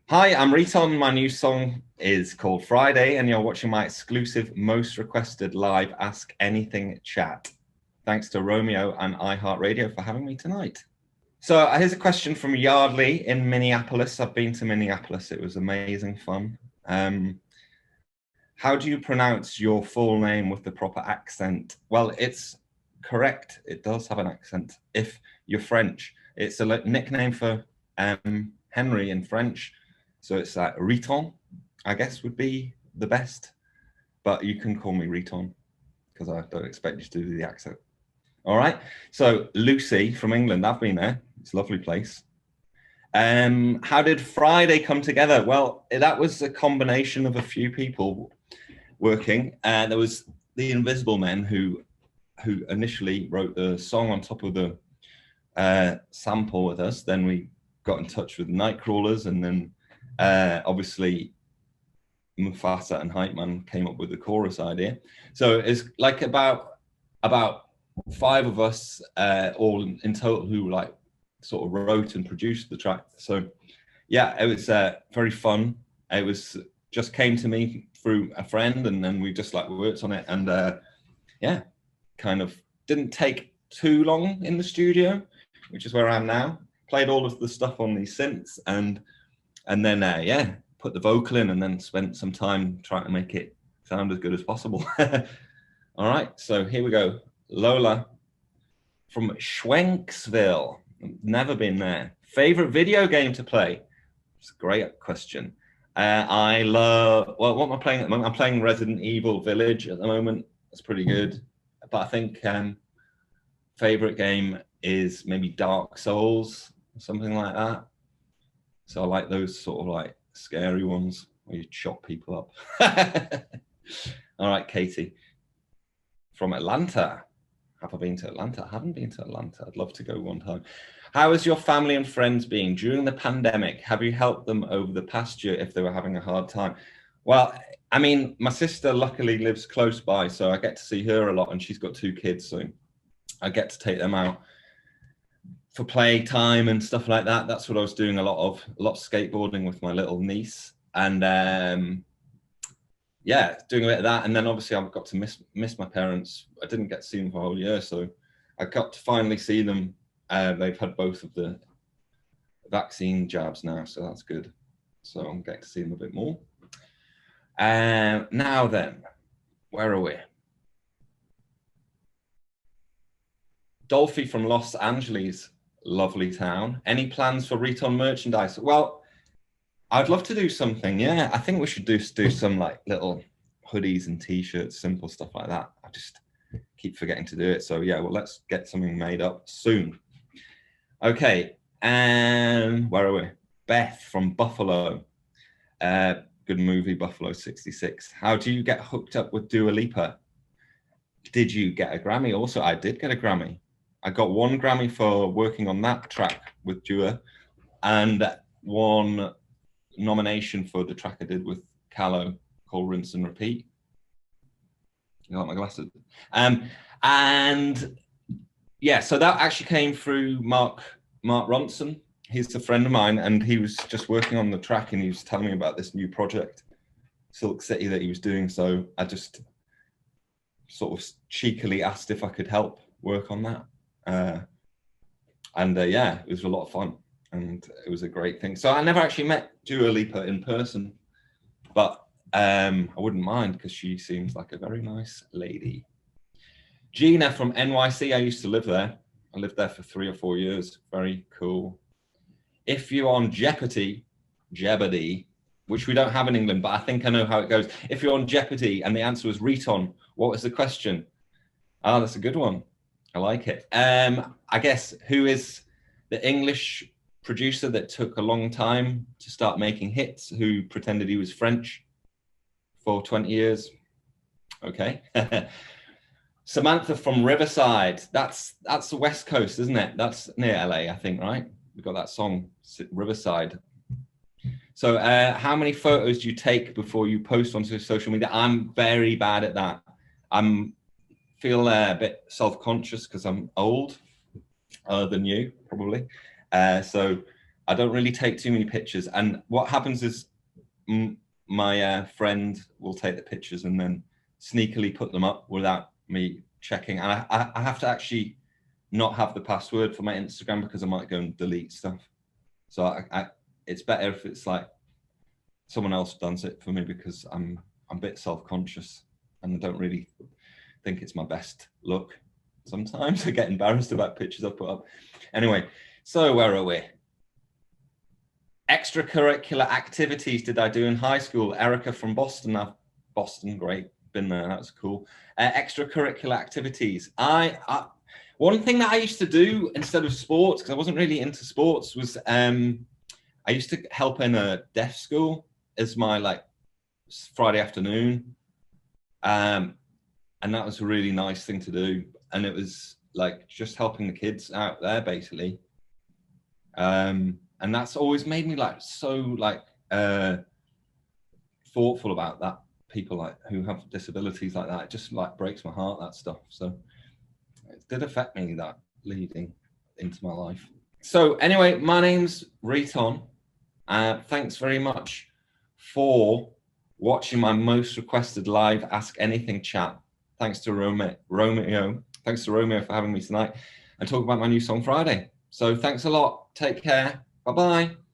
Hi, I'm Riton. My new song is called Friday, and you're watching my exclusive, most requested live Ask Anything chat. Thanks to Romeo and iHeartRadio for having me tonight. So here's a question from Yardley in Minneapolis. I've been to Minneapolis. It was amazing fun. How do you pronounce your full name with the proper accent? Well, it's correct. It does have an accent. If you're French, it's a nickname for Henry in French. So it's like Riton, I guess would be the best. But you can call me Riton because I don't expect you to do the accent. All right. So Lucy from England, I've been there. It's a lovely place. How did Friday come together? Well, that was a combination of a few people working. There was the Invisible Men who initially wrote the song on top of the sample with us. Then we got in touch with Nightcrawlers, and then obviously Mufasa and Hype Man came up with the chorus idea. So it's like about five of us all in total who like sort of wrote and produced the track. So yeah, it was very fun. It was just came to me through a friend, and then we just like worked on it, and yeah, kind of didn't take too long in the studio, which is where I am now. Played all of the stuff on these synths, and then yeah, put the vocal in, and then spent some time trying to make it sound as good as possible. All right, so here we go. Lola from Schwenksville. Never been there. Favorite video game to play? It's a great question. I love, well, what am I playing at the moment? I'm playing Resident Evil Village at the moment. That's pretty good. But I think favorite game is maybe Dark Souls, something like that. So I like those sort of like scary ones where you chop people up. All right, Katie from Atlanta. Have I been to Atlanta? I haven't been to Atlanta. I'd love to go one time. How is your family and friends being during the pandemic? Have you helped them over the past year if they were having a hard time? Well, I mean, my sister luckily lives close by, so I get to see her a lot, and she's got two kids, so I get to take them out for play time and stuff like that. That's what I was doing a lot of skateboarding with my little niece, and yeah, doing a bit of that. And then obviously I've got to miss my parents. I didn't get to see them for a whole year, so I got to finally see them. They've had both of the vaccine jabs now, so that's good. So I'm getting to see them a bit more. Now then, where are we? Dolphy from Los Angeles, lovely town. Any plans for Riton merchandise? Well, I'd love to do something. Yeah, I think we should do some like little hoodies and t-shirts, simple stuff like that. I just keep forgetting to do it. So yeah, well, let's get something made up soon. Okay, and where are we? Beth from Buffalo. Good movie, Buffalo 66. How do you get hooked up with Dua Lipa? Did you get a Grammy? Also, I did get a Grammy. I got one Grammy for working on that track with Dua, and one nomination for the track I did with Callow called Rinse and Repeat. You like my glasses? And yeah, so that actually came through Mark Ronson. He's a friend of mine, and he was just working on the track, and he was telling me about this new project, Silk City, that he was doing. So I just sort of cheekily asked if I could help work on that. And yeah, it was a lot of fun, and it was a great thing. So I never actually met Dua Lipa in person, but I wouldn't mind because she seems like a very nice lady. Gina from NYC, I used to live there. I lived there for 3 or 4 years. Very cool. If you're on Jeopardy, which we don't have in England, but I think I know how it goes. If you're on Jeopardy and the answer was Riton, what was the question? Oh, that's a good one. I like it. I guess, who is the English producer that took a long time to start making hits, who pretended he was French for 20 years? Okay. Samantha from Riverside. That's the West Coast, isn't it? That's near LA, I think, right? We've got that song, Riverside. So how many photos do you take before you post onto social media? I'm very bad at that. I'm feel a bit self-conscious because I'm old than you, probably. So I don't really take too many pictures. And what happens is my friend will take the pictures and then sneakily put them up without me checking. And I have to actually not have the password for my Instagram because I might go and delete stuff. So it's better if it's like someone else does it for me, because I'm a bit self-conscious and I don't really think it's my best look. Sometimes I get embarrassed about pictures I put up. Anyway, so where are we? Extracurricular activities did I do in high school? Erica from Boston. Boston, great. Been there, that's cool. Extracurricular activities. One thing that I used to do instead of sports, because I wasn't really into sports, was I used to help in a deaf school as my like Friday afternoon. And that was a really nice thing to do. And it was like just helping the kids out there, basically. And that's always made me like so like thoughtful about that. People like who have disabilities like that, it just like breaks my heart, that stuff. So it did affect me, that leading into my life. So anyway, my name's Riton. Thanks very much for watching my most requested live Ask Anything chat. Thanks to Romeo. Thanks to Romeo for having me tonight and talk about my new song Friday. So thanks a lot. Take care. Bye-bye.